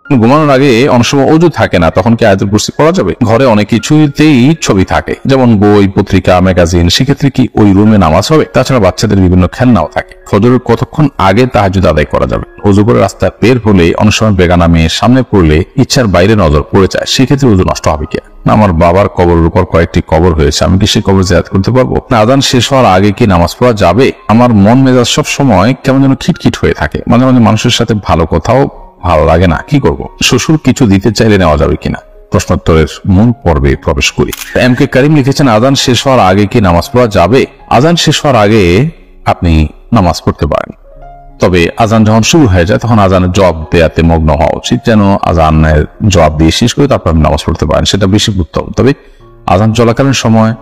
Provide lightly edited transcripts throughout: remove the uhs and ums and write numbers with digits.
ঘুমানোর আগে অনেক সময় অজু থাকে না, তখন কি আয়াতুল কুরসি পড়া যাবে? ঘরে অনেক কিছুতেই ছবি থাকে, যেমন বই, পত্রিকা, ম্যাগাজিন, সেক্ষেত্রে কি ওই রুমে নামাজ হবে? তাছাড়া বাচ্চাদের বিভিন্ন খেলনাও থাকে। ফজরের কতক্ষণ আগে তাহাজ্জুদ আদায় করা যাবে? ওযু করে রাস্তায় বের হলে অনেক সময় বেগানা মেয়ে সামনে পড়লে ইচ্ছার বাইরে নজর পড়ে যায়, সেক্ষেত্রে ওযু নষ্ট হবে কি? আমার বাবার কবরের উপর কয়েকটি কবর হয়েছে, আমি কি সেই কবর জিয়ারত করতে পারবো? আযান শেষ হওয়ার আগে কি নামাজ পড়া যাবে? আমার মন মেজাজ সব সময় কেমন যেন খিটখিট হয়ে থাকে, মাঝে মাঝে মানুষের সাথে ভালো কথাও ভালো লাগে না, কি করব? শ্বশুর কিছু দিতে চাইলে নেওয়া যাবে কিনা? প্রশ্নোত্তরের মূল পর্বে প্রবেশ করি। এম কে করিম লিখেছেন, আযান শেষ হওয়ার আগে কি নামাজ পড়া যাবে? আযান শেষ হওয়ার আগে আপনি নামাজ পড়তে পারেন, তবে আযান যখন শুরু হয়ে যায় তখন আযানের জবাব দেয়াতে মগ্ন হওয়া উচিত, যেন আযানের জবাব দিয়ে শেষ করে তারপর আপনি নামাজ পড়তে পারেন, সেটা বেশি উত্তম। তবে আযান চলাকালীন সময়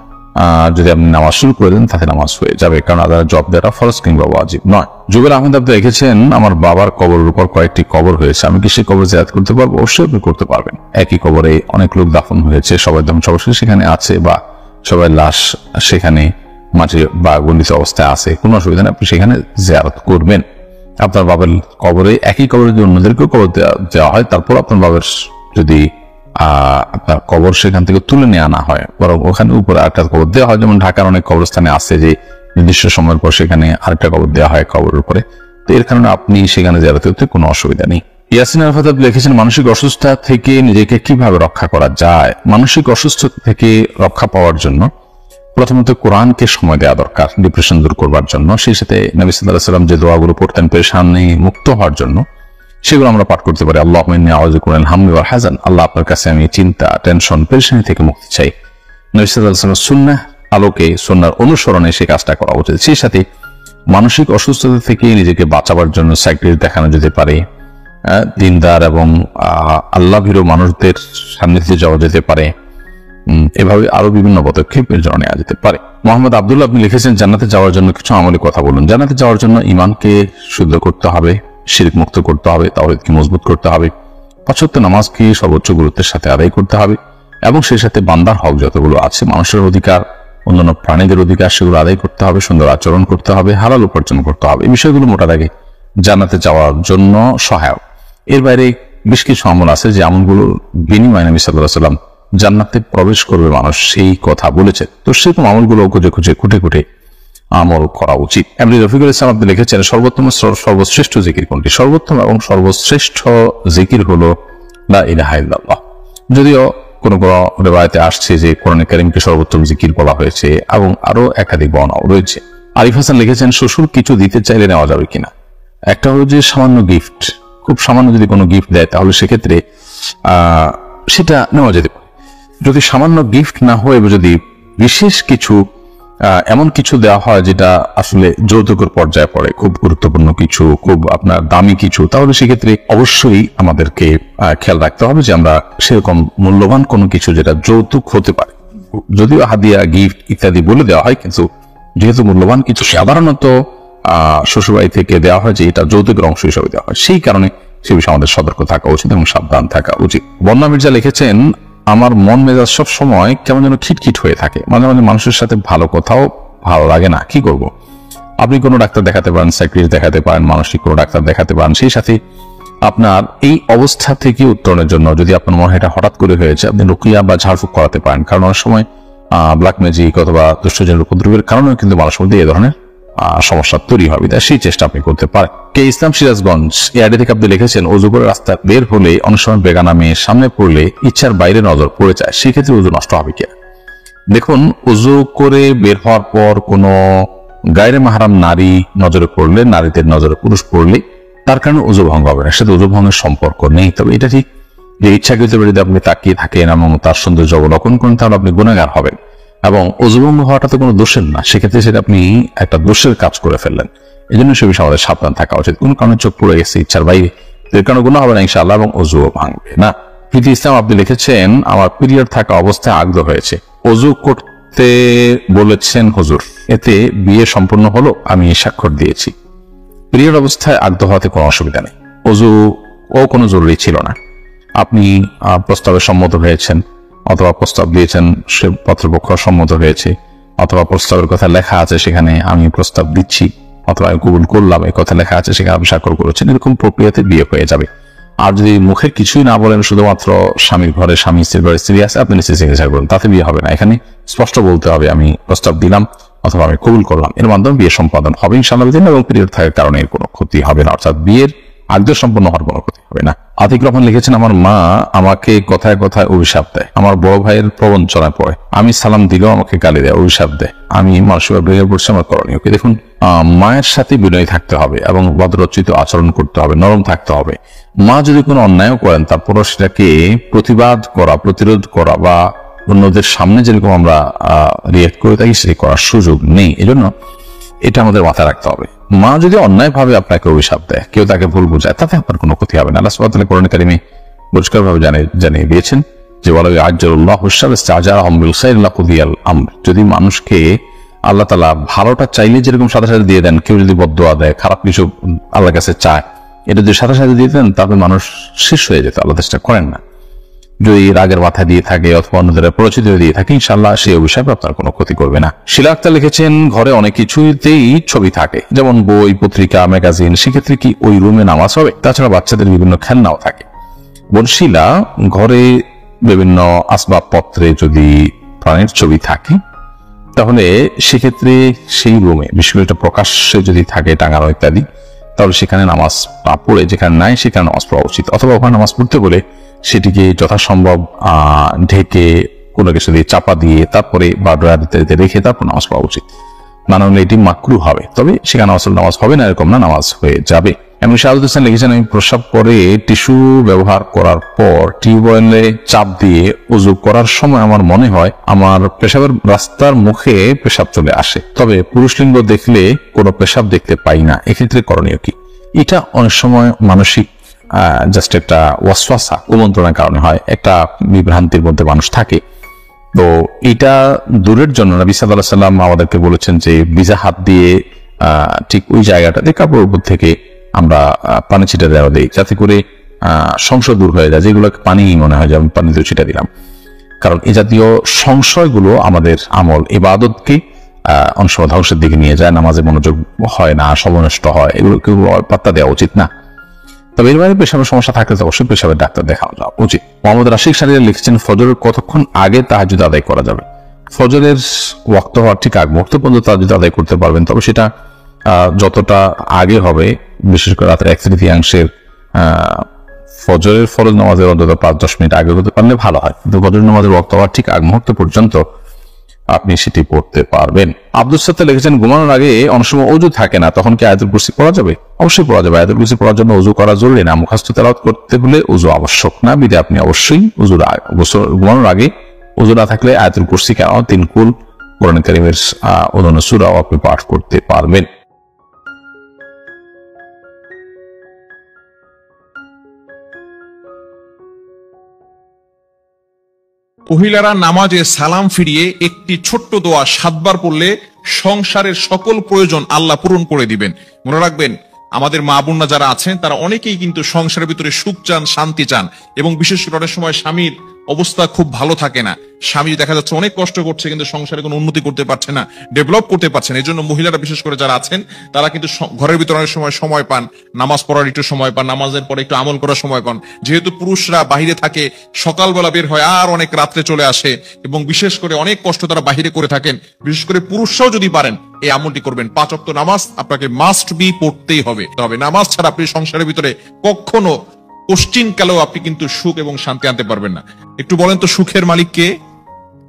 যদি আপনি নামাজ শুরু করে দেন তাতে নামাজ হয়ে যাবে, কারণ আযানের জবাব দেওয়াটা ফরজ কিংবা ওয়াজিব নয়। জুবের আহমেদ আপনি লিখেছেন, আমার বাবার কবরের উপর কয়েকটি কবর হয়েছে, আমি কি সেই কবর জিয়ারত করতে পারবো? অবশ্যই আপনি করতে পারবেন। একই কবরে অনেক লোক দাফন হয়েছে, সবাই ধ্বংসাবশেষ সেখানে আছে বা সবাই লাশ সেখানে মাটি বা গণ্ডিত অবস্থায় আছে, কোনো অসুবিধা নেই, আপনি সেখানে জিয়ারত করবেন। আপনার বাবার কবরে একই কবরে যদি অন্যদেরকেও কবর দেওয়া হয়, তারপর আপনার বাবার যদি আপনার কবর সেখান থেকে তুলে নিয়ে আনা হয়, বরং ওখানে উপরে আরেকটা কবর দেওয়া হয়, যেমন ঢাকার অনেক কবরস্থানে আছে যে নির্দিষ্ট সময়ের পর সেখানে আরেকটা কবর দেওয়া হয় কবরের উপরে, তো এর কারণে আপনি সেখানে জিয়ারত করতে কোনো অসুবিধা নেই। ইয়াসিন আরাফাত লিখেছেন, মানসিক অসুস্থতা থেকে নিজেকে কিভাবে রক্ষা করা যায়? মানসিক অসুস্থতা থেকে রক্ষা পাওয়ার জন্য প্রথমত কোরআনকে সময় দেওয়া দরকার ডিপ্রেশন দূর করবার জন্য। সেই সাথে নবী সাল্লাল্লাহু আলাইহি ওয়াসাল্লাম যে দোয়াগুলো পড়তেন পেরেশানি মুক্ত হওয়ার জন্য, সেগুলো আমরা পাঠ করতে পারি। আল্লাহুম্মা ইন্নী আউযু বিকা মিনাল হাম্মি ওয়াল হাযান, আল্লাহ আপনার কাছে আমি চিন্তা, টেনশন, পেরেশানি থেকে মুক্তি চাই। নবী সাল্লাল্লাহু আলাইহি ওয়াসাল্লাম সুন্নাহ আলোকে, সুন্নাহর অনুসরণে সেই কাজটা করা উচিত। সেই সাথে মানসিক অসুস্থতা থেকে নিজেকে বাঁচাবার জন্য সাইকিয়াট্রিস্ট দেখানো যেতে পারে, দিনদার এবং আল্লাহ ভীরু মানুষদের সান্নিধ্যে যাওয়া যেতে পারে, এভাবে আরো বিভিন্ন পদক্ষেপের জন্য নেওয়া যেতে পারে। মোহাম্মদ আব্দুল্লাহ আপনি লিখেছেন, জান্নাতে যাওয়ার জন্য কিছু আমলি কথা বলুন। জান্নাতে যাওয়ার জন্য ঈমানকে শুদ্ধ করতে হবে, শিরক মুক্ত করতে হবে, তাওহীদকে মজবুত করতে হবে, পাঁচ ওয়াক্ত নামাজকে সর্বোচ্চ গুরুত্বের সাথে আদায় করতে হবে, এবং সেই সাথে বান্দার হক যতগুলো আছে, মানুষের অধিকার, অন্যান্য প্রাণীদের অধিকার, সেগুলো আদায় করতে হবে, সুন্দর আচরণ করতে হবে, হালাল উপার্জন করতে হবে। এই বিষয়গুলো মোটা দাগে জান্নাতে যাওয়ার জন্য সহায়ক। এর বাইরে বেশ কিছু আমল আছে যে আমলগুলোর বিনিময়ে নবী সাল্লাল্লাহু আলাইহি ওয়াসাল্লাম জান্নাতে প্রবেশ করবে মানুষ সেই কথা বলেছেন, তো সেরকম আমলগুলো খুঁজে খুঁজে খুঁটে খুঁটে আমল করা উচিত। এমনি রফিকুল ইসলাম আপনি লিখেছেন, সর্বোত্তম সর্বশ্রেষ্ঠ জিকির কোনটি? সর্বোত্তম এবং সর্বশ্রেষ্ঠ জিকির হলো লা ইলাহা ইল্লাল্লাহ। যদিও কোন কোন রিওয়ায়াতে আসছে যে কোরআনে কারীমকে সর্বোত্তম জিকির বলা হয়েছে, এবং আরো একাধিক বর্ণনাও রয়েছে। আরিফ হাসান লিখেছেন, শ্বশুর কিছু দিতে চাইলে নেওয়া যাবে কিনা? একটা হলো যে সামান্য গিফট, খুব সামান্য যদি কোনো গিফট দেয় তাহলে সেক্ষেত্রে সেটা নেওয়া যেতে পারে। যদি সামান্য গিফট না হয়ে যদি বিশেষ কিছু এমন কিছু দেওয়া হয় যেটা আসলে যৌতুকের পর্যায়ে পড়ে, খুব গুরুত্বপূর্ণ কিছু, খুব আপনার দামি কিছু, তাহলে সেক্ষেত্রে অবশ্যই আমাদেরকে খেয়াল রাখতে হবে যে আমরা সেরকম মূল্যবান কোনো কিছু যেটা যৌতুক হতে পারে, যদিও হাদিয়া, গিফট ইত্যাদি বলে দেওয়া হয়, কিন্তু যেহেতু মূল্যবান কিছু সাধারণত শ্বশুরবাড়ি থেকে দেওয়া হয় যে এটা যৌতুকের অংশ হিসেবে দেওয়া হয়, সেই কারণে সে বিষয়ে আমাদের সতর্ক থাকা উচিত এবং সাবধান থাকা উচিত। বন্যা মির্জা লিখেছেন, আমার মন মেজাজ সব সময় কেমন যেন খিটখিট হয়ে থাকে, মাঝে মাঝে মানুষের সাথে ভালো কথাও ভালো লাগে না, কি করব? আপনি কোনো ডাক্তার দেখাতে পারেন, সাইকিয়াট্রিস্ট দেখাতে পারেন, মানসিক কোনো ডাক্তার দেখাতে পারেন। সেই সাথে আপনার এই অবস্থা থেকে উত্তরণের জন্য যদি আপনার মনে হয় এটা হঠাৎ করে হয়েছে, আপনি রুকিয়া বা ঝাড়ফুঁক করাতে পারেন, কারণ অনেক সময় ব্ল্যাক ম্যাজিক অথবা দুষ্টজনের উপদ্রবের কারণেও কিন্তু মানুষের মধ্যে এই ধরনের সমস্যা তৈরি হবে, তাই সেই চেষ্টা আপনি করতে পারেন। কে ইসলাম সিরাজগঞ্জ এই আইডি থেকে আপনি লিখেছেন, ওযু করে রাস্তা বের হলে অনেক সময় বেগানা মেয়ে সামনে পড়লে ইচ্ছার বাইরে নজর পড়ে যায়, সেক্ষেত্রে ওযু নষ্ট হবে কি? দেখুন, ওযু করে বের হওয়ার পর কোনো গায়রে মাহরাম নারী নজরে পড়লে, নারীদের নজরে পুরুষ পড়লে তার কারণে ওযু ভঙ্গ হবে না, সাথে ওযু ভঙ্গের সম্পর্ক নেই। তবে এটা ঠিক যে ইচ্ছাকৃত যদি আপনি তাকিয়ে থাকেন এবং তার সৌন্দর্য অবলোকন করেন তাহলে আপনি গুনাহগার হবেন, এবং ওযু ভঙ্গ হওয়াটা তো কোনো দোষের না, সেক্ষেত্রে সেটা আপনি একটা দোষের কাজ করে ফেললেন। এই জন্য সে বিষয়ে আমাদের সাবধান থাকা উচিত। কোন কারণে চোখ পড়ে গেছে ইচ্ছার বাইরে, এর কারণে গুনাহ হবে না ইনশাআল্লাহ, এবং ওযুও ভাঙবে না। প্রীতি ইসলাম আপনি লিখেছেন, আমার পিরিয়ড থাকা অবস্থায় আগ্রহ হয়েছে, ওযু করতে বলেছেন হুজুর, এতে বিয়ে সম্পূর্ণ হলো? আমি স্বাক্ষর দিয়েছি। পিরিয়ড অবস্থায় আগ্রহ হতে কোনো অসুবিধা নেই, ওযু ও কোনো জরুরি ছিল না। আপনি প্রস্তাবে সম্মত হয়েছেন, অথবা প্রস্তাব দিয়েছেন, সে পাত্রপক্ষ সম্মত হয়েছে, অথবা প্রস্তাবের কথা লেখা আছে সেখানে আমি প্রস্তাব দিচ্ছি, অথবা আমি কবুল করলাম এই কথা লেখা আছে সেখানে আপনি স্বাক্ষর করেছেন, এরকম প্রক্রিয়াতে বিয়ে হয়ে যাবে। আর যদি মুখে কিছুই না বলেন, শুধুমাত্র স্বামীর ঘরে স্বামী, স্ত্রীর ঘরে স্ত্রী আছে, আপনি নিশ্চয়ই চিকিৎসা করুন, তাতে বিয়ে হবে না। এখানে স্পষ্ট বলতে হবে আমি প্রস্তাব দিলাম অথবা আমি কবুল করলাম, এর মাধ্যমে বিয়ে সম্পাদন হবে ইনশাআল্লাহ, এবং পিরিয়ড থাকার কারণে এর কোনো ক্ষতি হবে না, অর্থাৎ বিয়ের আগ্রহ সম্পন্ন হওয়ার কোনো ক্ষতি হবে না। আতিক রহমান লিখেছেন, আমার মা আমাকে কথায় কথায় অভিশাপ দেয়, আমার বড় ভাইয়ের প্রবঞ্চনায় পড়ে, আমি সালাম দিলেও আমাকে গালি দেয়, অভিশাপ দেয়, আমি মানসিক ভেঙে পড়ছি, আমার করণীয় কি? দেখুন, মায়ের সাথে বিনয়ী থাকতে হবে এবং ভদ্রোচিত আচরণ করতে হবে, নরম থাকতে হবে। মা যদি কোনো অন্যায় করেন, তারপরও সেটাকে প্রতিবাদ করা, প্রতিরোধ করা বা অন্যদের সামনে যেরকম আমরা রিয়েক্ট করে থাকি, সেটি করার সুযোগ নেই। এজন্য এটা আমাদের মাথায় রাখতে হবে। মা যদি অন্যায়ভাবে আপনাকে অভিশাপ দেয়, কেউ তাকে ভুল বোঝায়, তাতে আপনার কোনো ক্ষতি হবে না। আল্লাহ সুবহানাহু ওয়া তাআলা কোরআন কারীমে পরিষ্কারভাবে জানিয়ে দিয়েছেন যে ওয়ালাউ আজ্জালুল্লাহু ইসতাআজারহুম বিল খাইরি লাকুদিয়াল আমর, যদি মানুষকে আল্লাহ তাআলা ভালোটা চাইলে যেরকম সাথে সাথে দিয়ে দেন, কেউ যদি বদদোয়া দেয়, খারাপ কিছু আল্লাহর কাছে চায়, এটা যদি সাথে সাথে দিয়ে দেন, তাহলে মানুষ শেষ হয়ে যেত। আল্লাহ চেষ্টা করেন না। যদি রাগের মাথা দিয়ে থাকে অথবা অন্যদের পরিচিত দিয়ে থাকে, ইনশাআল্লাহ সেই অভিশাপ আপনার কোনো ক্ষতি করবে না। শিলা আক্তার লিখেছেন, ঘরে অনেক কিছুতেই ছবি থাকে, যেমন বই, পত্রিকা, ম্যাগাজিন, সেক্ষেত্রে কি ওই রুমে নামাজ হবে? তাছাড়া বাচ্চাদের বিভিন্ন খেলনাও থাকে। বনশিলা, ঘরে বিভিন্ন আসবাবপত্রে যদি প্রাণীর ছবি থাকে, তাহলে সেক্ষেত্রে সেই রুমে, বিশেষ করে এটা প্রকাশ্যে যদি থাকে টাঙানো ইত্যাদি, তাহলে সেখানে নামাজ পড়ে, যেখানে নাই সেখানে নামাজ পড়া উচিত। অথবা ওখানে নামাজ পড়তে বলে সেটিকে যথাসম্ভব ঢেকে কোনো কিছু দিয়ে চাপা দিয়ে তারপরে বা ড্রয়ার ইত্যাদিতে রেখে তারপর নামাজ পড়া উচিত। না হলে এটি মাকরু হবে, তবে সেখানে আসলে নামাজ হবে না এরকম না, নামাজ হয়ে যাবে। এমনি শাহাদুল হোসেন লিখেছেন, আমি প্রস্রাব করে টিস্যু ব্যবহার করার পর টিউবওয়েলে চাপ দিয়ে উযু করার সময় আমার মনে হয় আমার পেশাবের রাস্তার মুখে পেশাব চলে আসে, তবে পুরুষ লিঙ্গ দেখলে কোনো পেশাব দেখতে পাই না, এক্ষেত্রে করণীয় কি? এটা অনেক সময় মানসিক জাস্ট একটা ওয়াসওয়াসা, কুমন্ত্রণার কারণে হয়, একটা বিভ্রান্তির মধ্যে মানুষ থাকে। তো এটা দূরের জন্য নবী সাল্লাল্লাহু আলাইহি ওয়াসাল্লাম আমাদেরকে বলেছেন যে ভিজা হাত দিয়ে ঠিক ওই জায়গাটাতে কাপড়ের উপর থেকে আমরা পানি ছিটা দেওয়া দিই, যাতে করে সংশয় দূর হয়ে যায়, যেগুলো পানি মনে হয়, যেমন পানি দিয়ে ছিটা দিলাম। কারণ এই জাতীয় সংশয়গুলো আমাদের আমল ইবাদতকে অনেক সময় ধ্বংসের দিকে নিয়ে যায়, নামাজে মনোযোগ হয় না, সমনষ্ট হয়, এগুলোকে পাত্তা দেওয়া উচিত না। তবে এর বাইরে পেশাবের সমস্যা থাকলে তো অবশ্যই পেশাবের ডাক্তার দেখানো যাওয়া উচিত। মোহাম্মদ রাশিদ সারিয়া লিখছেন, ফজরের কতক্ষণ আগে তাহাজ্জুদ আদায় করা যাবে? ফজরের ওয়াক্ত হওয়ার ঠিক আগ মুহূর্ত পর্যন্ত তাহাজ্জুদ আদায় করতে পারবেন, তবে সেটা যতটা আগে হবে, বিশেষ করে রাতের 1/3 ফজরের ফরজ নামাজের অন্তত 5-10 মিনিট আগে করতে পারলে ভালো হয়, কিন্তু ফজরের নামাজের ওয়াক্ত হওয়ার ঠিক আগ মুহূর্ত পর্যন্ত আপনি সেটি পড়তে পারবেন। আব্দুল সাত্তার লিখেছেন, ঘুমানোর আগে অনেক সময় ওযু থাকে না, তখন কি আয়াতুল কুরসি পড়া যাবে? অবশ্যই পড়া যাবে। আয়াতুল কুরসি পড়ার জন্য ওযু করা জরুরি না, মুখস্থ তেলাওয়াত করতে হলে ওযু আবশ্যক না, বিধায় আপনি অবশ্যই ঘুমানোর আগে ওযু না থাকলে আয়াতুল কুরসি কেন 3 কুল কোরআন কারীমের অন্যান্য সূরাও আপনি পাঠ করতে পারবেন। মহিলারা নামাজে সালাম ফিরিয়ে একটি ছোট্ট দোয়া 7 বার পড়লে সংসারের সকল প্রয়োজন আল্লাহ পূরণ করে দিবেন। মনে রাখবেন, আমাদের মা বোনরা যারা আছেন তারা অনেকেই কিন্তু সংসারের ভিতরে সুখ চান, শান্তি চান, এবং বিশেষ করে অনেক সময় স্বামীর অবস্থা খুব ভালো থাকে না, স্বামী দেখা যাচ্ছে অনেক কষ্ট করছে কিন্তু সংসারে কোনো উন্নতি করতে পারছে না, ডেভেলপ করতে পারছে না। এই জন্য মহিলারা বিশেষ করে যারা আছেন তারা কিন্তু ঘরের ভিতরে অনেক সময় পান, নামাজ পড়ার একটু সময় পান, নামাজের পরে একটু আমল করার সময় পান। যেহেতু পুরুষরা বাহিরে থাকে, সকালবেলা বের হয় আর অনেক রাত্রে চলে আসে, এবং বিশেষ করে অনেক কষ্ট তারা বাহিরে করে থাকেন। বিশেষ করে পুরুষরাও যদি পারেন এই আমলটি করবেন, 5 ওয়াক্ত নামাজ আপনাকে মাস্ট বি পড়তেই হবে। তবে নামাজ ছাড়া আপনি সংসারের ভিতরে কখনো কোশ্চিন কালেও আপনি কিন্তু সুখ এবং শান্তি আনতে পারবেন না। একটু বলেন তো, সুখের মালিক কে?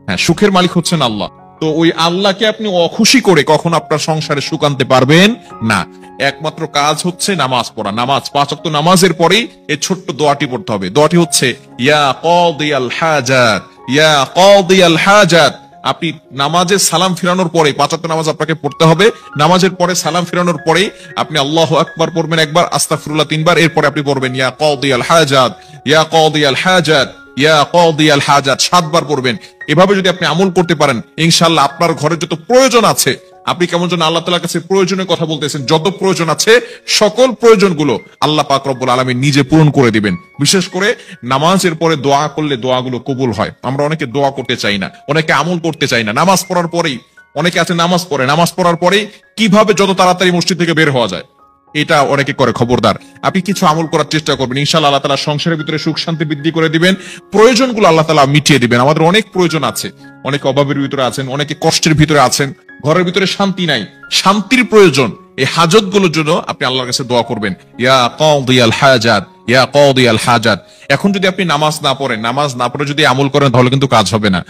হ্যাঁ, সুখের মালিক হচ্ছেন আল্লাহ। তো ওই আল্লাহকে আপনি অখুশি করে কখন আপনার সংসারে সুখ আনতে পারবেন না। একমাত্র কাজ হচ্ছে নামাজ পড়া। নামাজ 5 ওয়াক্ত নামাজের পরেই এই ছোট্ট দোয়াটি পড়তে হবে। দোয়াটি হচ্ছে, ইয়া কাদিয়াল হাজাত, ইয়া কাদিয়াল হাজাত। আপনি নামাজে সালাম ফিরানোর পরে, 5 ওয়াক্ত নামাজ আপনাকে পড়তে হবে, নামাজের পরে সালাম ফিরানোর পরে আপনি আল্লাহু আকবার পড়বেন একবার, আস্তাগফিরুল্লাহ 3 বার, এরপরে আপনি পড়বেন ইয়া কাদিয়াল হাজাত, ইয়া কাদিয়াল হাজাত, ইয়া কাদিয়াল হাজাত 7 বার পড়বেন। এভাবে যদি আপনি আমল করতে পারেন, ইনশাআল্লাহ আপনার ঘরে যত প্রয়োজন আছে, আপনি কেমন যেন আল্লাহ তাআলার কাছে প্রয়োজনের কথা বলতেছেন, যত প্রয়োজন আছে সকল প্রয়োজনগুলো আল্লাহ পাক রব্বুল আলামিন নিজে পূরণ করে দিবেন। বিশেষ করে নামাজের পরে দোয়া করলে দোয়াগুলো কবুল হয়। আমরা অনেকে দোয়া করতে চাই না, অনেকে আমল করতে চাই না। নামাজ পড়ার পরেই অনেকে আছে নামাজ পড়ে, নামাজ পড়ার পরেই কিভাবে যত তাড়াতাড়ি মসজিদ থেকে বের হওয়া যায় এটা অনেকে করে, খবরদার। আপনি কিছু আমল করার চেষ্টা করবেন, ইনশাআল্লাহ আল্লাহ তাআলা সংসারের ভিতরে সুখ শান্তি বৃদ্ধি করে দিবেন, প্রয়োজনগুলো আল্লাহ তাআলা মিটিয়ে দিবেন। আমাদের অনেক প্রয়োজন আছে, অনেকে অভাবের ভিতরে আছেন, অনেকে কষ্টের ভিতরে আছেন, ঘরের ভিতরে শান্তি নাই, শান্তির প্রয়োজন। এই হাজত গুলোর জন্য আপনি আল্লাহর কাছে দোয়া করবেন, ইয়া কাদিয়াল হাজাত, ইয়া কাদিয়াল হাজাত। এখন যদি আপনি নামাজ না পড়েন, নামাজ না পড়ে যদি আমল করেন, তাহলে কিন্তু কাজ হবে না।